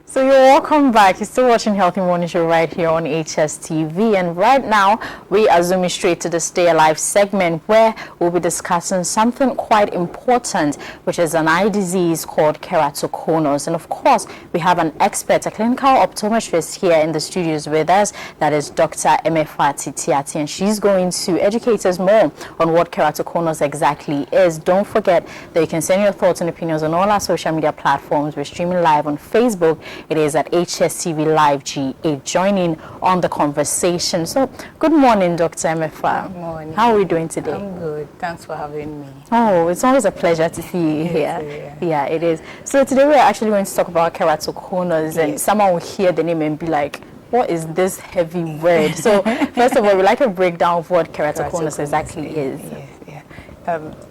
So you're welcome back. You're still watching Healthy Morning Show right here on HSTV, and right now we are zooming straight to the Stay Alive segment where we'll be discussing something quite important, which is an eye disease called keratoconus. And of course, we have an expert, a clinical optometrist here in the studios with us, that is Dr. EMEFA TITIATI, and she's going to educate us more on what keratoconus exactly is. Don't forget that you can send your thoughts and opinions on all our social media platforms. We're streaming live on Facebook. It is at HSTVLIVEGH. Join in on the conversation. So, good morning, Dr. EMEFA. Good morning. How are we doing today? I'm good. Thanks for having me. Oh, it's always a pleasure to see you here. Yeah, it is. So today we're actually going to talk about keratoconus, and someone will hear the name and be like, what is this heavy word? So, first of all, we'd like a breakdown of what keratoconus exactly is.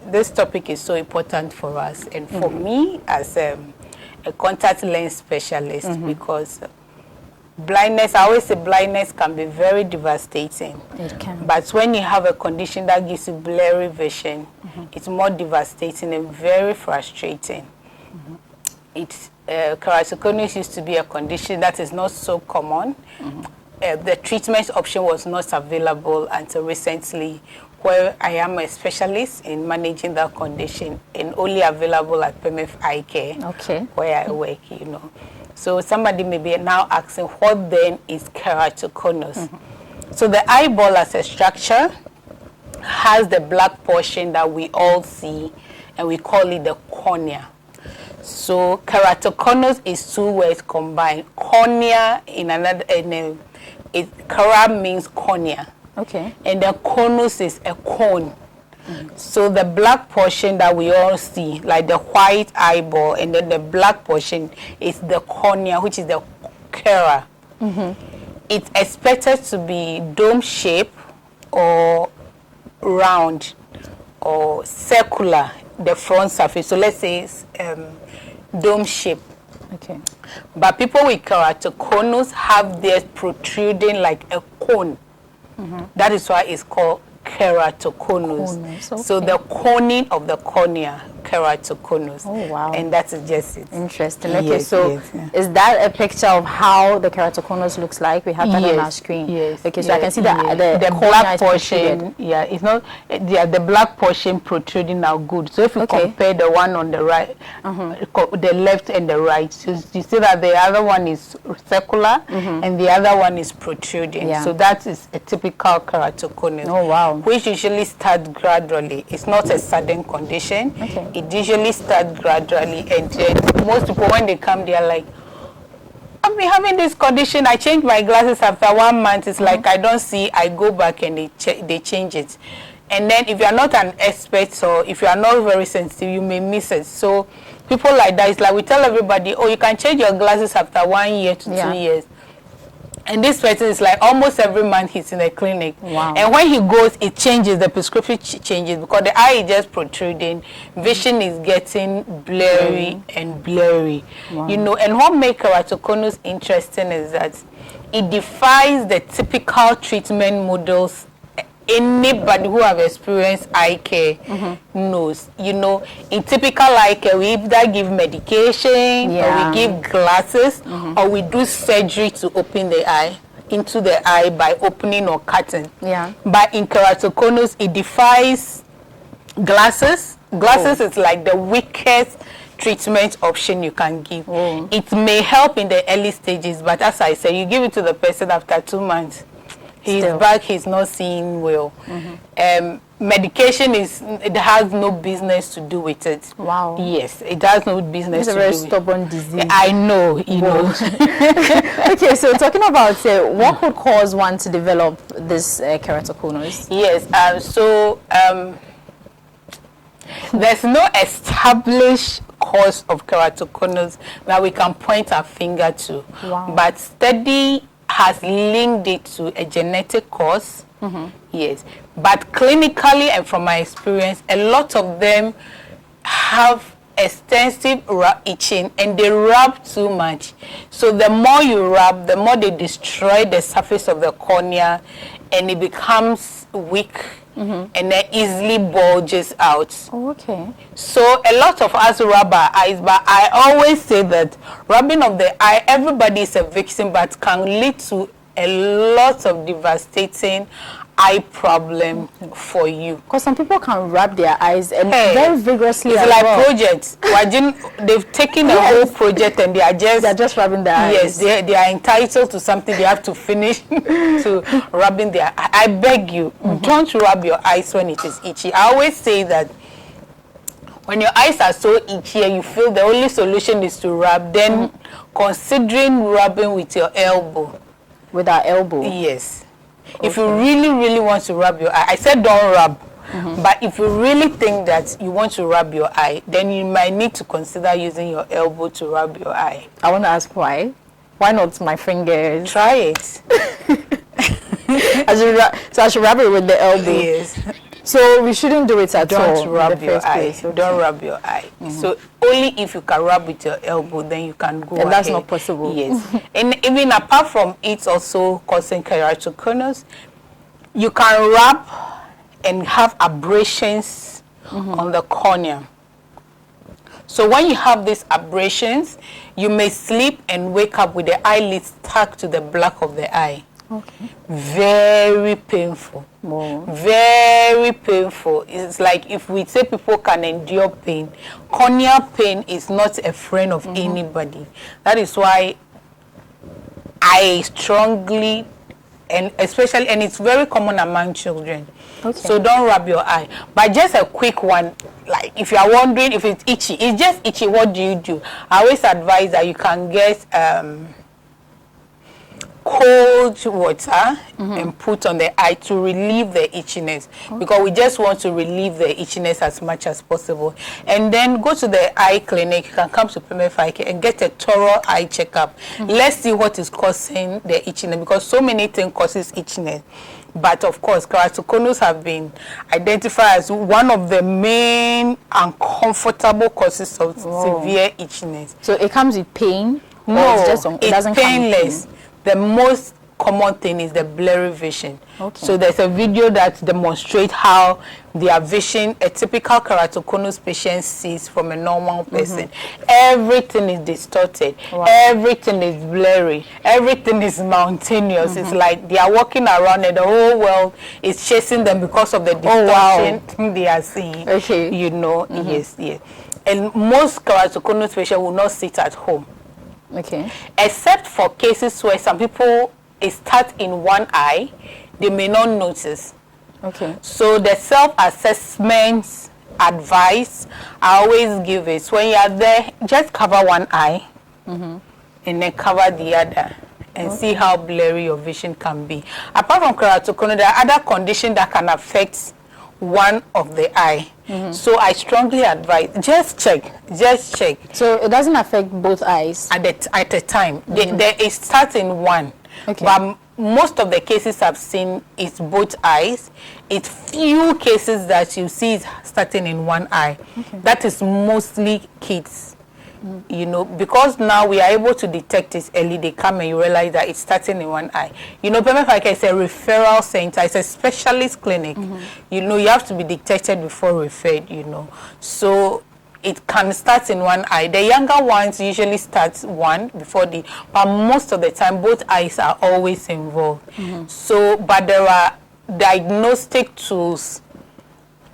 This topic is so important for us, and for me as a contact lens specialist, because blindness, I always say blindness can be very devastating. It can. But when you have a condition that gives you blurry vision, it's more devastating and very frustrating. Keratoconus used to be a condition that is not so common. The treatment option was not available until recently, where I am a specialist in managing that condition and only available at PMF Eye Care, where I work, you know. So somebody may be now asking, what then is keratoconus? So the eyeball as a structure has the black portion that we all see, and we call it the cornea. So keratoconus is two words combined. Cornea in another, kera means cornea. And the conus is a cone. So the black portion that we all see, like the white eyeball, and then the black portion is the cornea, which is the kera. It's expected to be dome shape or round or circular, the front surface. So let's say it's dome shape. But people with keratoconus have theirs protruding like a cone. That is why it's called keratoconus. So the coning of the cornea, keratoconus. Oh, wow. And that's just it. Interesting. Okay, so is that a picture of how the keratoconus looks like? We have that on our screen. Okay, so I can see the black portion. Yeah, it's not. The black portion protruding now good. So if you compare the one on the right, the left and the right, so you see that the other one is circular and the other one is protruding. So that is a typical keratoconus. Oh, wow. Which usually starts gradually. It's not a sudden condition. It usually starts gradually, and most people, when they come, they are like, I've been having this condition. I changed my glasses after 1 month. It's like I don't see. I go back and they change it. And then if you are not an expert or if you are not very sensitive, you may miss it. So people like that, it's like we tell everybody, oh, you can change your glasses after 1 year to 2 years. And this person is like almost every month he's in a clinic. And when he goes, it changes, the prescription changes because the eye is just protruding, vision is getting blurry and blurry. You know, and what makes keratoconus interesting is that it defies the typical treatment models anybody who have experienced eye care knows. You know, in typical eye care, we either give medication or we give glasses or we do surgery to open the eye into the eye by opening or cutting. But in keratoconus, it defies glasses. Glasses is like the weakest treatment option you can give. It may help in the early stages, but as I said, you give it to the person after 2 months. He's back, he's not seeing well. Medication it has no business to do with it. Yes, it has no business to do with it. It's a very stubborn disease. I know, you know. Okay, so talking about what could cause one to develop this keratoconus? Yes, there's no established cause of keratoconus that we can point our finger to. But study has linked it to a genetic cause. Yes, but clinically and from my experience, a lot of them have extensive itching and they rub too much. So the more you rub, the more they destroy the surface of the cornea and it becomes weak and then easily bulges out. Oh, okay. So a lot of us rub our eyes, but I always say that rubbing of the eye, everybody is a victim, but can lead to a lot of devastating eye problem for you. Because some people can rub their eyes and very vigorously. It's like projects. They've taken a whole project and they're just rubbing their eyes. Yes, they are entitled to something they have to finish to rubbing their. I beg you, don't rub your eyes when it is itchy. I always say that when your eyes are so itchy and you feel the only solution is to rub, then considering rubbing with your elbow. With our elbow? Yes. Okay. If you really want to rub your eye, I said don't rub, but if you really think that you want to rub your eye, then you might need to consider using your elbow to rub your eye. I want to ask why. Why not my fingers? Try it. So I should rub it with the elbow? Yes. So we shouldn't do it at all. Don't rub your eye. Okay. Don't rub your eye. So only if you can rub with your elbow, then you can go ahead. And that's not possible. Yes. And even apart from it also causing keratoconus, you can rub and have abrasions on the cornea. So when you have these abrasions, you may sleep and wake up with the eyelids stuck to the back of the eye. Okay. Very painful. Wow. Very painful. It's like if we say people can endure pain, corneal pain is not a friend of anybody. That is why I strongly, and especially, and it's very common among children. Okay. So don't rub your eye. But just a quick one, like if you are wondering if it's itchy, it's just itchy, what do? I always advise that you can get cold water and put on the eye to relieve the itchiness, because we just want to relieve the itchiness as much as possible. And then go to the eye clinic. You can come to EMEFA and get a thorough eye checkup. Let's see what is causing the itchiness, because so many things causes itchiness. But of course, keratoconus have been identified as one of the main uncomfortable causes of severe itchiness. So it comes with pain? No, it doesn't painless. The most common thing is the blurry vision. Okay. So there's a video that demonstrates how their vision, a typical keratoconus patient sees from a normal person. Everything is distorted. Wow. Everything is blurry. Everything is mountainous. It's like they are walking around and the whole world is chasing them because of the distortion they are seeing. Okay. You know, yes. And most keratoconus patients will not sit at home. Okay. Except for cases where some people start in one eye, they may not notice. Okay. So the self-assessment advice I always give is when you are there, just cover one eye and then cover the other and see how blurry your vision can be. Apart from keratoconus, there are other conditions that can affect one of the eye. So I strongly advise, just check. So it doesn't affect both eyes? At a time. It starts in one. Okay. But most of the cases I've seen is both eyes. It's few cases that you see is starting in one eye. Okay. That is mostly kids. You know, because now we are able to detect it early, they come and you realize that it's starting in one eye. You know, EMEFA is a referral center, it's a specialist clinic. You know, you have to be detected before referred, you know. So it can start in one eye. The younger ones usually start one before but most of the time both eyes are always involved. So, but there are diagnostic tools.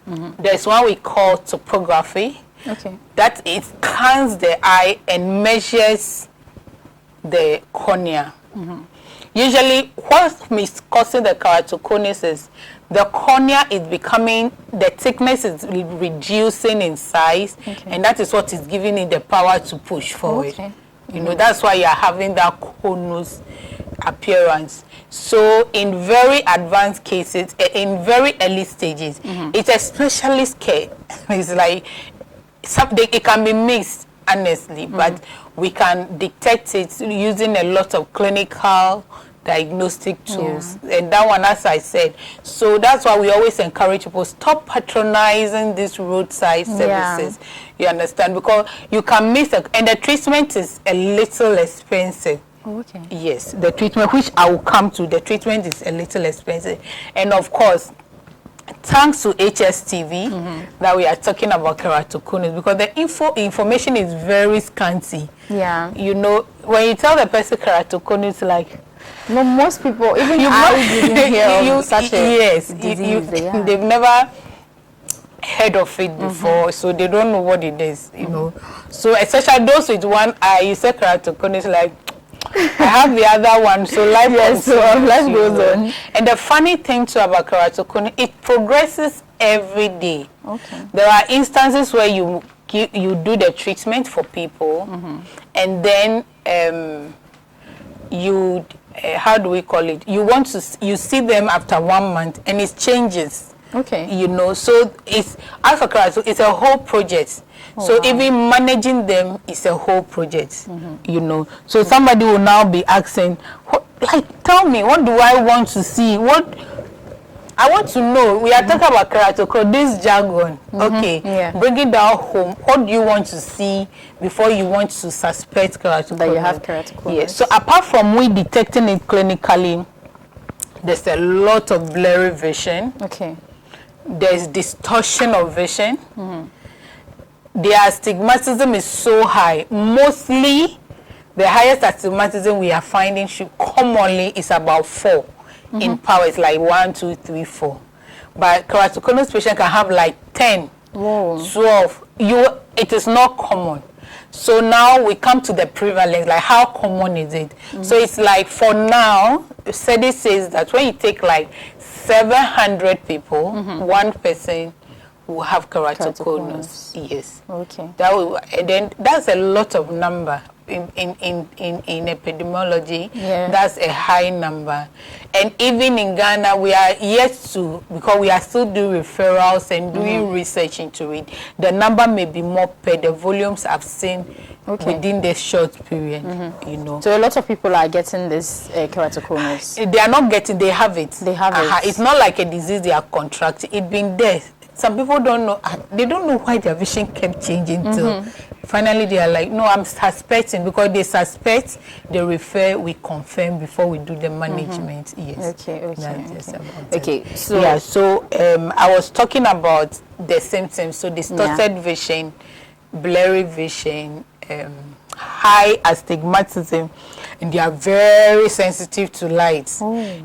There's one we call topography. Okay. That it scans the eye and measures the cornea. Usually, what is causing the keratoconus is the cornea is becoming, the thickness is reducing in size, and that is what is giving it the power to push forward. You know, that's why you are having that conus appearance. So in very advanced cases, in very early stages, it's a specialist care. It's like it can be mixed, honestly, but we can detect it using a lot of clinical diagnostic tools. And that one, as I said, so that's why we always encourage people, stop patronizing these roadside services. You understand? Because you can miss it, and the treatment is a little expensive. Okay. Yes, the treatment, which I will come to, the treatment is a little expensive. And of course, thanks to HSTV that we are talking about keratoconus, because the information is very scanty. Yeah. You know, when you tell the person keratoconus, like, no, most people, even I didn't hear of such a disease. They've never heard of it before, so they don't know what it is, you know. So especially those with one eye, you say keratoconus, like, I have the other one, so life goes on. And the funny thing too about keratoconus, it progresses every day. Okay. There are instances where you do the treatment for people, and then you how do we call it? You see them after 1 month, and it changes. Okay. You know, so it's as for keratoconus, it's a whole project. So even managing them is a whole project, you know. So somebody will now be asking, like, tell me, what do I want to see? What I want to know. We are talking about keratoconus, this jargon. Okay, bring it down home. What do you want to see before you want to suspect keratoconus? That you have keratoconus. Yes. So apart from we detecting it clinically, there's a lot of blurry vision. Okay. There's distortion of vision. Their astigmatism is so high. Mostly, the highest astigmatism we are finding commonly is about 4 in power. It's like 1, 2, 3, 4. But keratoconus patient can have like 10, 12. It is not common. So now we come to the prevalence, like how common is it? So it's like, for now, study says that when you take like 700 people, 1 person will have keratoconus. Yes. Okay. And then that's a lot of number in epidemiology. Yeah. That's a high number. And even in Ghana, we are yet to, because we are still doing referrals and doing research into it. The number may be more per the volumes I've seen within this short period. You know. So a lot of people are getting this keratoconus. They are not getting. They have it. They have it. It's not like a disease they are contracting. It's been there. Some people don't know. They don't know why their vision kept changing till finally they are like, no, I'm suspecting, because they suspect, they refer, we confirm before we do the management. Yes. Okay. So yeah. So I was talking about the symptoms. So distorted vision, blurry vision, high astigmatism, and they are very sensitive to light.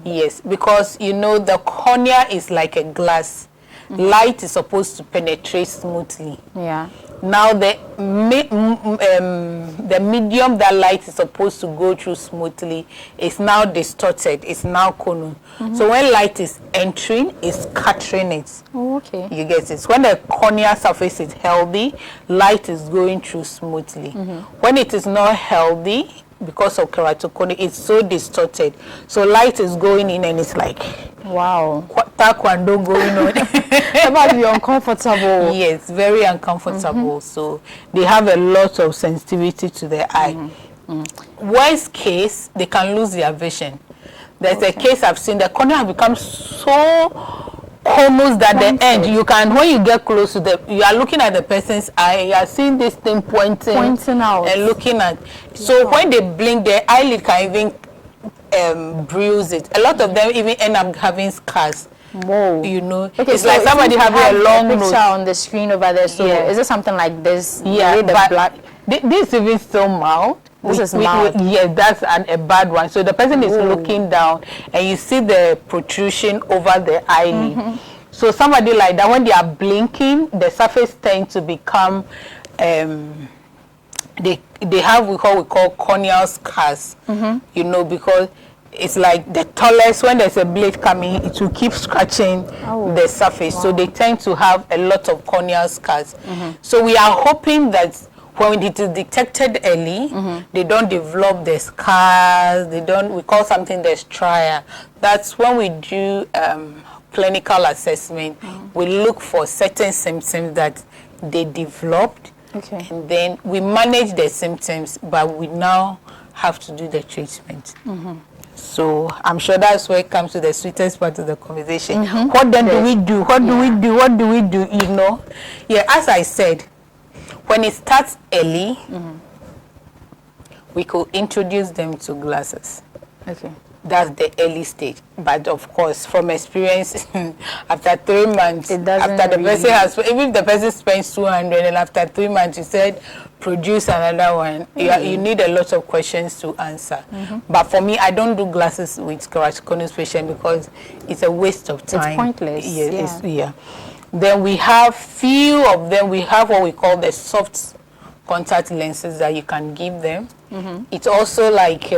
Yes, because you know the cornea is like a glass. Light is supposed to penetrate smoothly. Yeah. Now the medium that light is supposed to go through smoothly is now distorted. It's now conus. So when light is entering, it's scattering it. Okay. You get it. When the cornea surface is healthy, light is going through smoothly. When it is not healthy, because of keratoconus, it's so distorted. So light is going in and it's like, wow, taekwondo going on. It might be uncomfortable. Yes, very uncomfortable. So they have a lot of sensitivity to their eye. Worst case, they can lose their vision. There's a case I've seen, the cornea has become so almost at the end, you can, when you get close to you are looking at the person's eye, you are seeing this thing pointing out and looking at. So when they blink, their eyelid can even bruise it. A lot of them even end up having scars. Whoa. You know, okay, it's so like somebody having a long picture on the screen over there. So is it something like this? Yeah, but this is even so mild. This is mild. Yes, that's a bad one. So the person is looking down, and you see the protrusion over the eyelid. So somebody like that, when they are blinking, the surface tends to become, they have what we call corneal scars. You know, because it's like the tallest, when there's a blade coming, it will keep scratching the surface. So they tend to have a lot of corneal scars. So we are hoping that when it is detected early, they don't develop the scars, we call something the stria. That's when we do clinical assessment, we look for certain symptoms that they developed, and then we manage the symptoms, but we now have to do the treatment. So I'm sure that's where it comes to the sweetest part of the conversation. What then do we do? What do we do? What do we do? You know? Yeah, as I said, when it starts early, we could introduce them to glasses. Okay. that's the early stage. But of course, from experience, after 3 months, after the person has, even if the person spends 200 and after 3 months you said produce another one, you need a lot of questions to answer. But for me, I don't do glasses with keratoconus patient because it's a waste of time. It's pointless. Yeah. Then we have few of them. We have what we call the soft contact lenses that you can give them. It's also like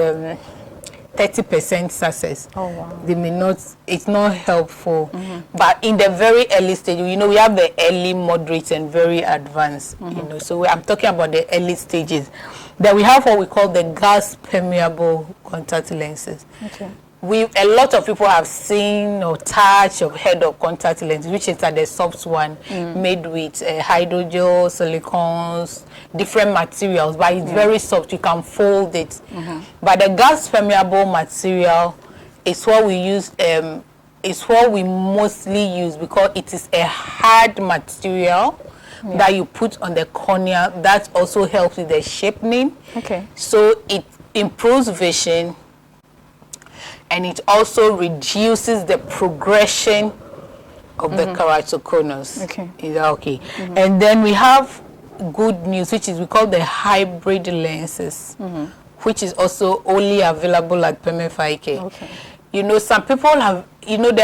30% success. Oh wow. They may not, it's not helpful. But in the very early stage, you know, we have the early, moderate, and very advanced. You know, so I'm talking about the early stages. Then we have what we call the gas permeable contact lenses. Okay. A lot of people have seen or touched or heard of contact lenses, which is the soft one made with hydrogel, silicones, different materials, but it's very soft. You can fold it. But the gas permeable material is what we use. Is what we mostly use because it is a hard material that you put on the cornea. That also helps with the shaping. Okay. So it improves vision. And it also reduces the progression of the keratoconus. Okay. Is that okay? And then we have good news, which is we call the hybrid lenses, which is also only available at EMEFA. Okay. You know, some people have, you know, the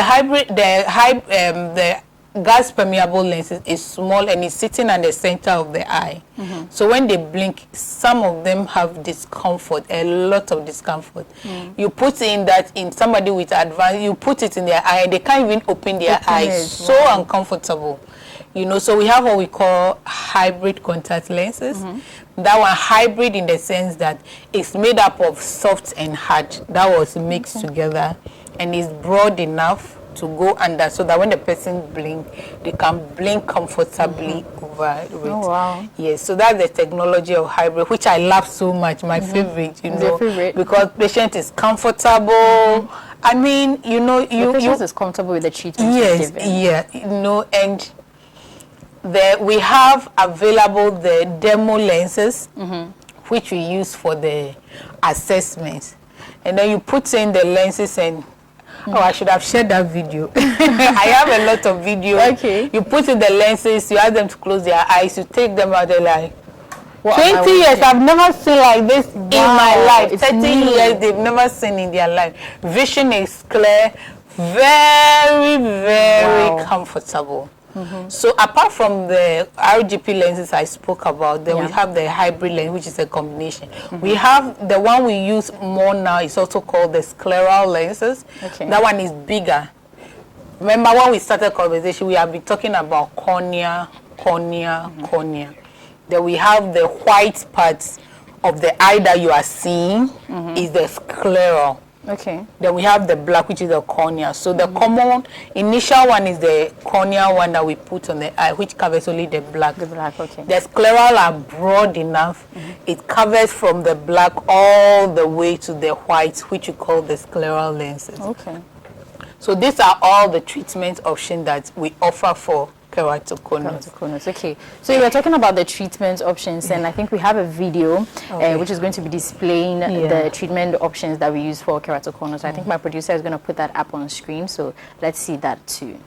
gas permeable lenses is small and it's sitting at the center of the eye. So when they blink, some of them have discomfort, a lot of discomfort. You put in somebody with advanced, you put it in their eye, they can't even open their eyes. So uncomfortable. You know, so we have what we call hybrid contact lenses. That one hybrid in the sense that it's made up of soft and hard. That was mixed together and is broad enough to go under so that when the person blink, they can blink comfortably over it. Oh wow. Yes, so that's the technology of hybrid, which I love so much, my favorite, you know, because patient is comfortable. I mean, you know, the patient is comfortable with the treatment. Yes, you know, and we have available the demo lenses, which we use for the assessment. And then you put in the lenses and oh, I should have shared that video. I have a lot of videos. Okay. You put in the lenses, you ask them to close their eyes, you take them out, they're like, 20 years, I've never seen like this in my life. 30 years, they've never seen in their life. Vision is clear, very, very comfortable. So apart from the RGP lenses I spoke about, then we have the hybrid lens, which is a combination. We have the one we use more now, it's also called the scleral lenses. That one is bigger. Remember when we started conversation, we have been talking about cornea. Then we have the white parts of the eye that you are seeing is the scleral. Okay. Then we have the black, which is the cornea. So the common initial one is the cornea one that we put on the eye, which covers only the black. The black, okay. The scleral are broad enough. It covers from the black all the way to the white, which we call the scleral lenses. Okay. So these are all the treatment options that we offer for keratoconus. Okay. So you were talking about the treatment options, and I think we have a video which is going to be displaying the treatment options that we use for keratoconus. I think my producer is going to put that up on screen, so let's see that too.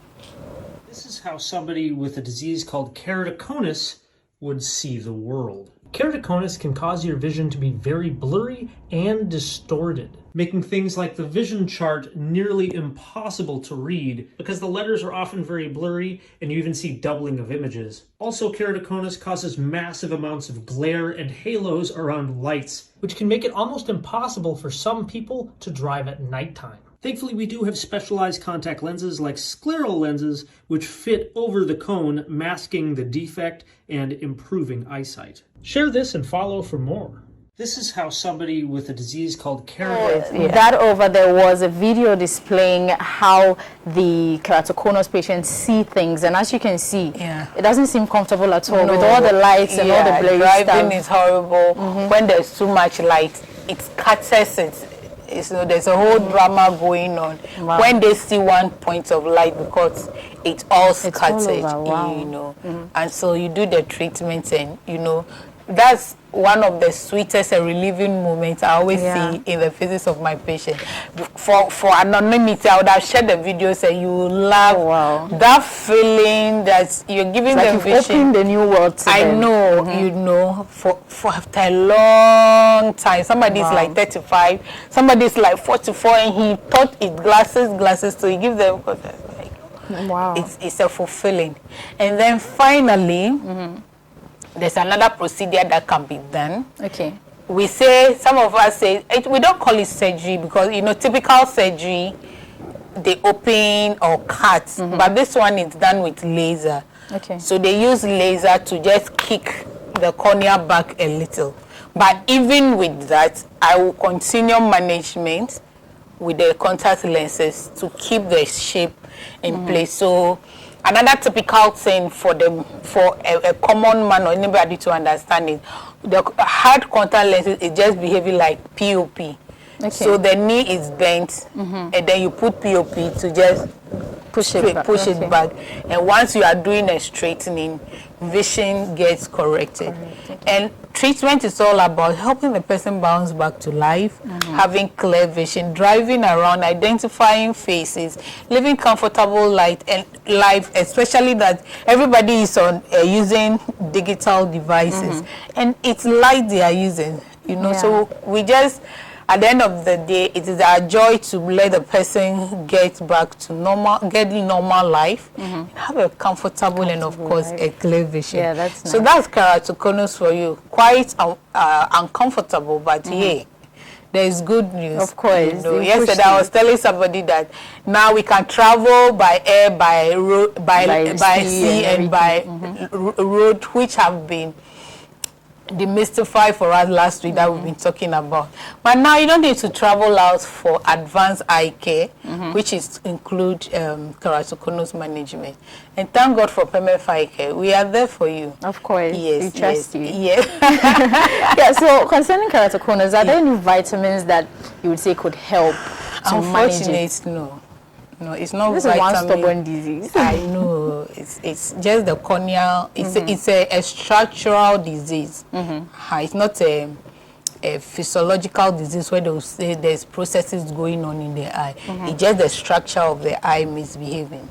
This is how somebody with a disease called keratoconus would see the world. Keratoconus can cause your vision to be very blurry and distorted, making things like the vision chart nearly impossible to read because the letters are often very blurry and you even see doubling of images. Also, keratoconus causes massive amounts of glare and halos around lights, which can make it almost impossible for some people to drive at nighttime. Thankfully, we do have specialized contact lenses like scleral lenses, which fit over the cone, masking the defect and improving eyesight. Share this and follow for more. This is how somebody with a disease called keratoconus... That over there was a video displaying how the keratoconus patients see things, and as you can see, it doesn't seem comfortable at all with all the lights and all the blurry stuff. Driving is horrible. When there's too much light, it scatters it. So there's a whole drama going on when they see one point of light because it's all scattered, you know. And so you do the treatment and, you know, that's one of the sweetest and relieving moments I always see in the faces of my patient. For anonymity, I would have shared the videos and you will laugh. That feeling that you're giving them vision. Opened the new world to them. know, you know, for after a long time. Somebody's like 35, somebody's like 44, and he thought it glasses, so he gives them it's a fulfilling. And then finally, there's another procedure that can be done. Okay. We say, some of us say, we don't call it surgery because, you know, typical surgery, they open or cut. But this one is done with laser. Okay. So they use laser to just kick the cornea back a little. But even with that, I will continue management with the contact lenses to keep the shape in place. So another typical thing for a common man or anybody to understand is the hard contact lenses is just behaving like POP. Okay. So the knee is bent, and then you put POP to just push it back. And once you are doing a straightening, vision gets corrected. And treatment is all about helping the person bounce back to life, having clear vision, driving around, identifying faces, living comfortable life, especially that everybody is on using digital devices, and it's light they are using, you know. So we just, at the end of the day, it is our joy to let the person get back to normal life, have a comfortable and of course a clear vision. Yeah, that's nice. So that's keratoconus for you. Quite uncomfortable, but yeah, there is good news. Of course. You know, yesterday I was telling somebody that now we can travel by air, by road, by sea, and by road, which have been demystified for us last week that we've been talking about. But now you don't need to travel out for advanced eye care, which is include keratoconus management. And thank God for EMEFA eye care. We are there for you. Of course. Yes, we trust you. Yes. Yeah, so concerning keratoconus, are there any vitamins that you would say could help to manage it? No, it's not. This is one stubborn disease. I know. It's just the corneal. It's a structural disease. It's not a physiological disease where they'll say there's processes going on in the eye. It's just the structure of the eye misbehaving.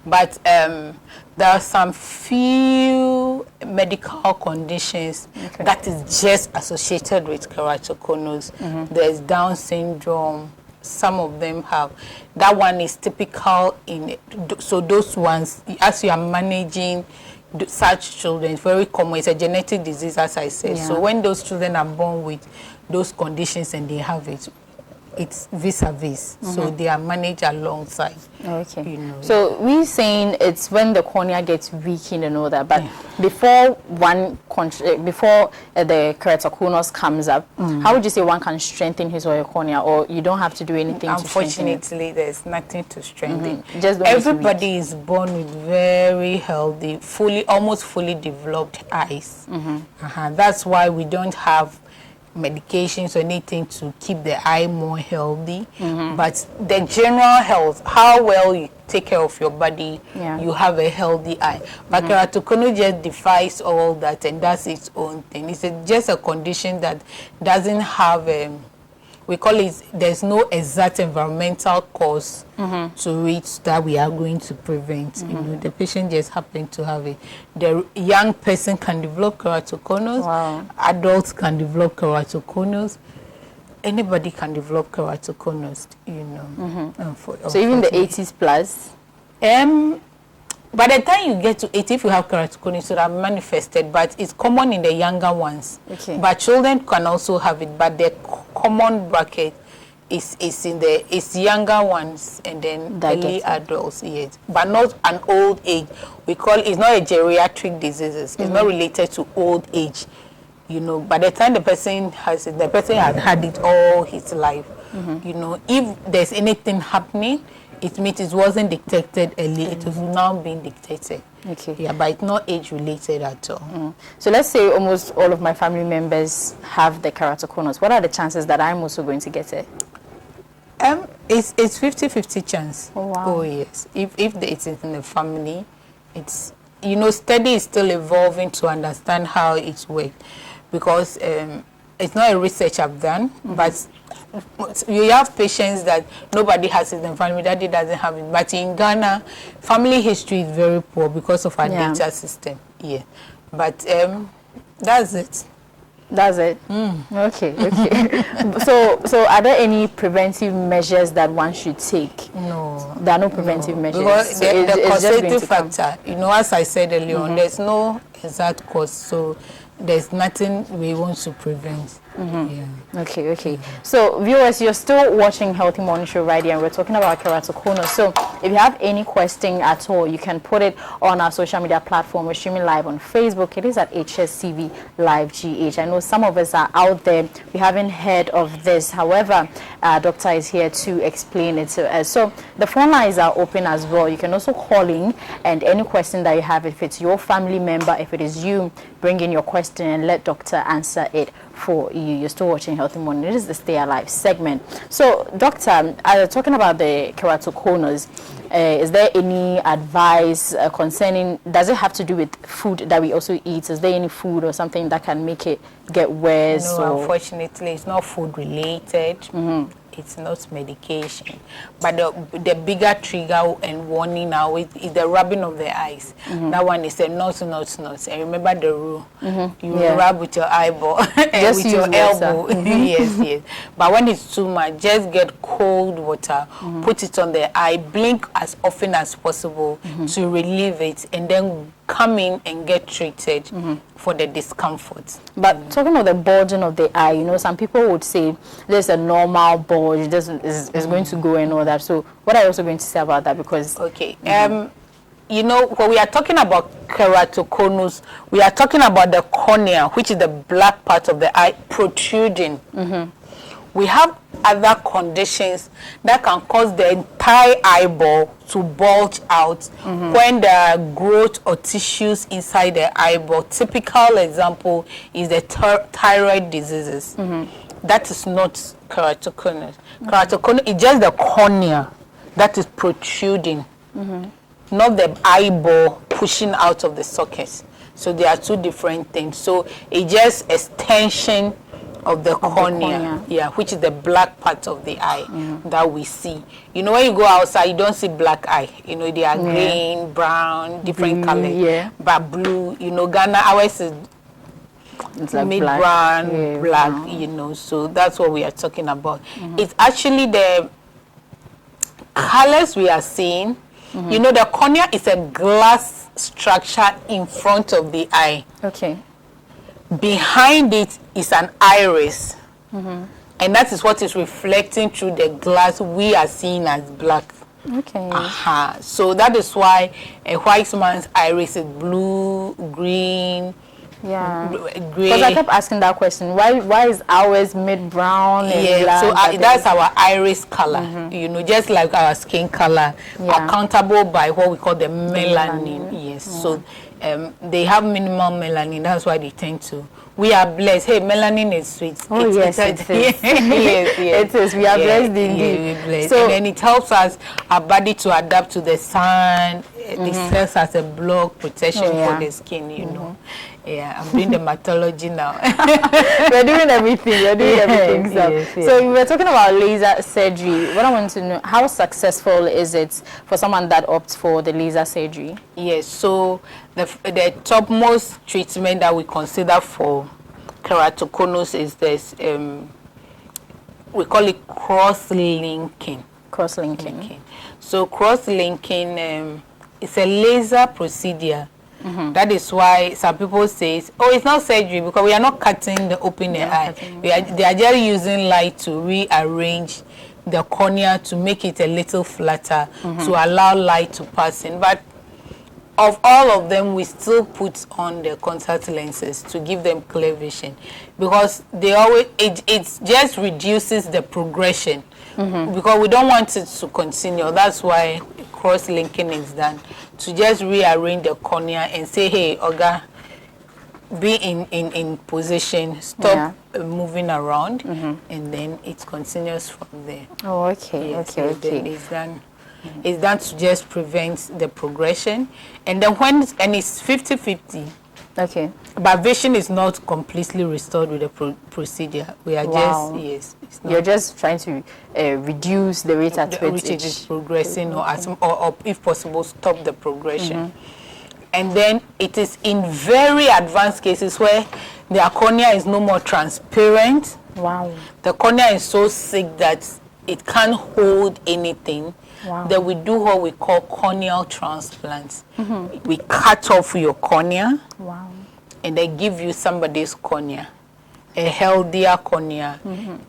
But there are some few medical conditions that is just associated with keratoconus. There's Down syndrome. Some of them have. That one is typical in, so those ones, as you are managing such children, it's very common. It's a genetic disease, as I said. So when those children are born with those conditions and they have it, it's vis-a-vis. So they are managed alongside. Okay. You know. So we're saying it's when the cornea gets weakened and all that, but before the keratoconus comes up, how would you say one can strengthen his or her cornea, or you don't have to do anything to strengthen it? Unfortunately, there's nothing to strengthen. Just everybody is born with very healthy, almost fully developed eyes. That's why we don't have medications or anything to keep the eye more healthy, but the general health, how well you take care of your body, you have a healthy eye. But keratoconus just defies all that, and that's its own thing. It's just a condition that doesn't have we call it, there's no exact environmental cause to it that we are going to prevent. You know, the patient just happened to have it. The young person can develop keratoconus. Adults can develop keratoconus. Anybody can develop keratoconus, you know. So even the 80s plus? By the time you get to 80, if you have keratoconus, it will have manifested, but it's common in the younger ones. But children can also have it, but the common bracket is younger ones and then early adults, but not an old age. We call it's not a geriatric disease. It's not related to old age. You know, by the time the person has it, the person has had it all his life. You know, if there's anything happening, it means it wasn't detected early. It is now being detected. Yeah, but it's not age-related at all. So let's say almost all of my family members have the keratoconus. What are the chances that I'm also going to get it? It's 50-50 chance. Oh, wow. Oh, yes. If it's in the family, it's you know, study is still evolving to understand how it works, because it's not a research I've done, but you have patients that nobody has it in the family, daddy doesn't have it. But in Ghana, family history is very poor because of our data system. Yeah, but that's it. That's it. Okay. So are there any preventive measures that one should take? No, there are no preventive measures. Because so the causative factor, you know, as I said earlier on, there's no exact cause, so there's nothing we want to prevent. Okay. So viewers, you're still watching Healthy Morning Show right here, and we're talking about keratoconus. So if you have any question at all, you can put it on our social media platform. We're streaming live on Facebook. It is at HSTVLIVEGH. I know some of us are out there, we haven't heard of this. However, doctor is here to explain it to us. So the phone lines are open as well. You can also call in, and any question that you have, if it's your family member, if it is you, bring in your question and let doctor answer it for you. You're still watching Healthy Morning. It is the Stay Alive segment. So, doctor, talking about the keratoconus, is there any advice concerning, does it have to do with food that we also eat? Is there any food or something that can make it get worse? No, unfortunately, it's not food related. It's not medication. But the bigger trigger and warning now is the rubbing of the eyes. That one is a not. And remember the rule. You rub with your eyeball and with your elbow. Yes. But when it's too much, just get cold water, put it on the eye, blink as often as possible to relieve it, and then come in and get treated for the discomfort. But talking about the bulging of the eye, you know, some people would say there's a normal bulge, it doesn't is going to go and all that. So what are you also going to say about that? Because you know, when we are talking about keratoconus, we are talking about the cornea, which is the black part of the eye protruding. We have other conditions that can cause the entire eyeball to bulge out when there are growth or tissues inside the eyeball. Typical example is the thyroid diseases. That is not keratoconus. Keratoconus is just the cornea that is protruding, not the eyeball pushing out of the socket. So they are two different things. So it's just extension of the cornea, which is the black part of the eye that we see. You know, when you go outside, you don't see black eye. You know, they are green, brown, different color. But blue, you know, Ghana, ours is like mid-brown, black, you know. So that's what we are talking about. It's actually the colors we are seeing. You know, the cornea is a glass structure in front of the eye. Behind it is an iris, and that is what is reflecting through the glass we are seeing as black. So that is why a white man's iris is blue, green, gray. Because I kept asking that question, why is ours mid-brown and black? So that's our iris color, you know, just like our skin color, accountable by what we call the melanin. So they have minimal melanin, that's why they tend to. We are blessed. Hey, melanin is sweet. It is. We are blessed indeed. We're blessed. So, and then it helps us, our body to adapt to the sun. It serves as a block protection for the skin, you know. I'm doing dermatology now. We're doing everything. So we were talking about laser surgery. What I want to know, how successful is it for someone that opts for the laser surgery? Yes, so the topmost treatment that we consider for keratoconus is this, we call it cross-linking. So cross-linking is a laser procedure. That is why some people say, oh, it's not surgery because we are not cutting the open eye. They are just using light to rearrange the cornea to make it a little flatter to allow light to pass in. But of all of them, we still put on the contact lenses to give them clear vision, because they always it just reduces the progression, because we don't want it to continue. That's why cross-linking is done, to just rearrange the cornea and say, hey, Oga, be in position, stop moving around, and then it continues from there. Oh, okay. It's done It's done to just prevent the progression. And then and it's 50-50. Okay. But vision is not completely restored with the procedure. We are just, yes. You're just trying to reduce the rate at which it is progressing, or if possible, stop the progression. And then it is in very advanced cases where the cornea is no more transparent. Wow. The cornea is so sick that it can't hold anything. Wow. Then we do what we call corneal transplants. We cut off your cornea. Wow. And they give you somebody's cornea, a healthier cornea.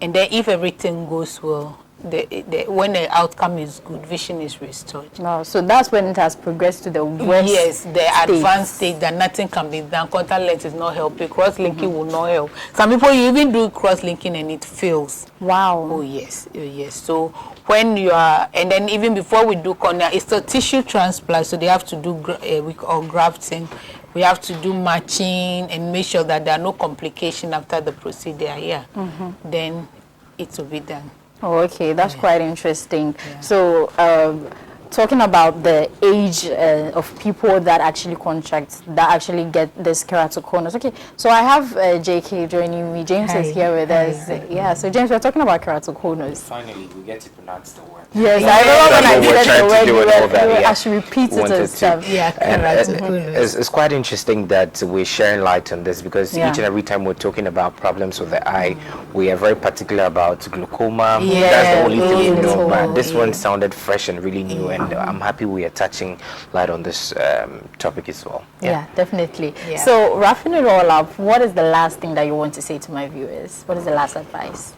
And then if everything goes well, when the outcome is good, vision is restored. Wow. So that's when it has progressed to the worst advanced stage that nothing can be done. Contact lens is not helping. Cross-linking will not help. Some people, you even do cross-linking and it fails. Wow. Oh, yes. Oh, yes. So when you are, and then even before we do cornea, it's a tissue transplant. So they have to do grafting. We have to do matching and make sure that there are no complications after the procedure. Yeah. Then it will be done. Oh, okay, that's quite interesting. So, talking about the age of people that actually actually get this keratoconus. Okay, so I have JK joining me. James is here with us. Yeah, so James, we're talking about keratoconus. Finally, we get to pronounce the word. Yes, I remember when I said the word, I should repeat it and stuff. Yeah, keratoconus. It's quite interesting that we're sharing light on this because each and every time we're talking about problems with the eye, we are very particular about glaucoma. That's the only thing we know. But this one sounded fresh and really new, and I'm happy we are touching light on this topic as well. Yeah, definitely. So, wrapping it all up, what is the last thing that you want to say to my viewers? What is the last advice?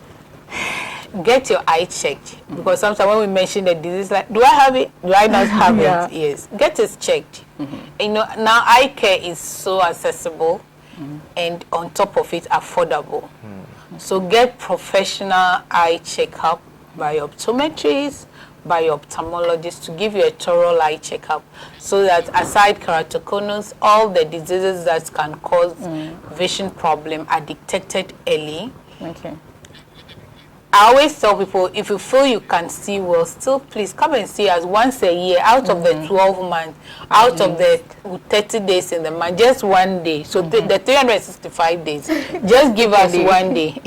Get your eye checked, because sometimes when we mention the disease, like, do I have it? Do I not have it? Yes, get it checked. You know, now eye care is so accessible, and on top of it, affordable. So get professional eye checkup by optometrists, by your ophthalmologist, to give you a thorough eye checkup, so that aside keratoconus, all the diseases that can cause vision problem are detected early. Okay. I always tell people, if you feel you can see well, still please come and see us once a year, out of the 12 months, out of the 30 days in the month, just one day. So the 365 days, just give us one day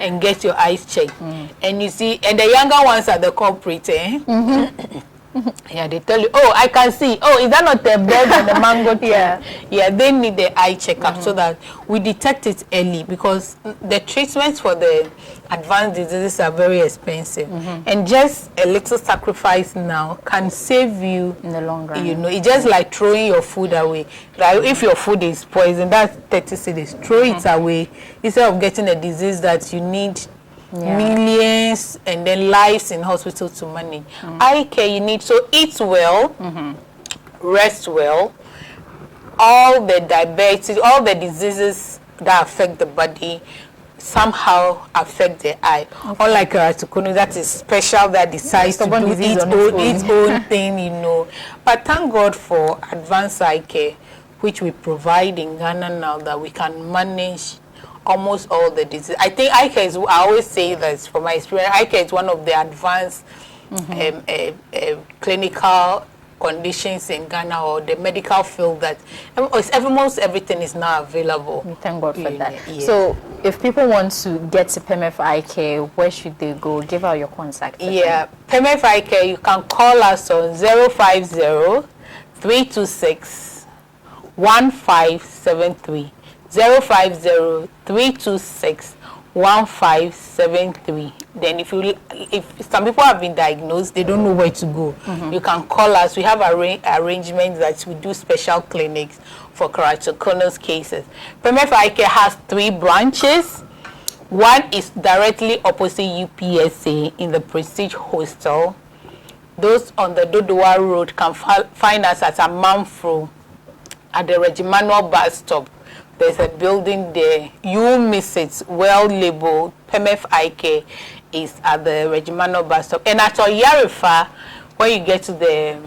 and get your eyes checked. And you see, and the younger ones are the culprit, eh? Yeah, they tell you, oh, I can see. Oh, is that not the bird or the mango tree? Yeah, they need the eye checkup so that we detect it early, because the treatments for the advanced diseases are very expensive. And just a little sacrifice now can save you in the long run. You know, it's just like throwing your food away. Like if your food is poisoned, that's 30 cedis. Throw it away instead of getting a disease that you need millions and then lives in hospital to manage. Eye care you need, so eat well, rest well. All the diabetes, all the diseases that affect the body somehow affect the eye. Unlike keratoconus, that is special, that decides to do its own thing, you know. But thank God for advanced eye care, which we provide in Ghana now, that we can manage almost all the diseases. I think eye care is, I always say that from my experience, eye care is one of the advanced clinical conditions in Ghana, or the medical field, that almost everything is now available. We thank God for that. So if people want to get to PEMEF Eye Care, where should they go? Give out your contact. PEMEF Eye Care, you can call us on 050-326-1573. 050-326-1573. Then if some people have been diagnosed, they don't know where to go, you can call us. We have arrangements that we do special clinics for keratoconus cases. PEMEF Eye Care has 3 branches. One is directly opposite UPSA in the Prestige Hostel. Those on the Dodowa Road can find us at Amanfro at the Regimanuel bus stop. There's a building there. You miss it. Well labeled. PEMEF Eye Care is at the Regimanuel bus stop. And at Oyarifa, when you get to the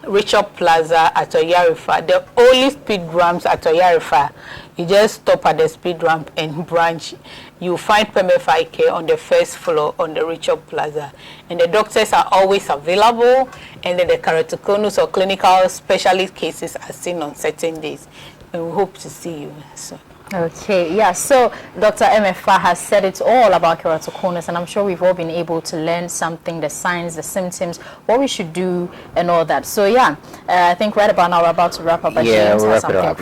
Richard Plaza at Oyarifa. The only speed ramps at Oyarifa, you just stop at the speed ramp and branch. You find PEMEFA care on the first floor on the Richard Plaza. And the doctors are always available, and then the keratoconus or clinical specialist cases are seen on certain days. And we hope to see you. So. Okay, yeah, so Dr. EMEFA has said it all about keratoconus, and I'm sure we've all been able to learn something, the signs, the symptoms, what we should do and all that. So yeah, I think right about now we're about to wrap up, but yeah, James we'll has wrap it something up.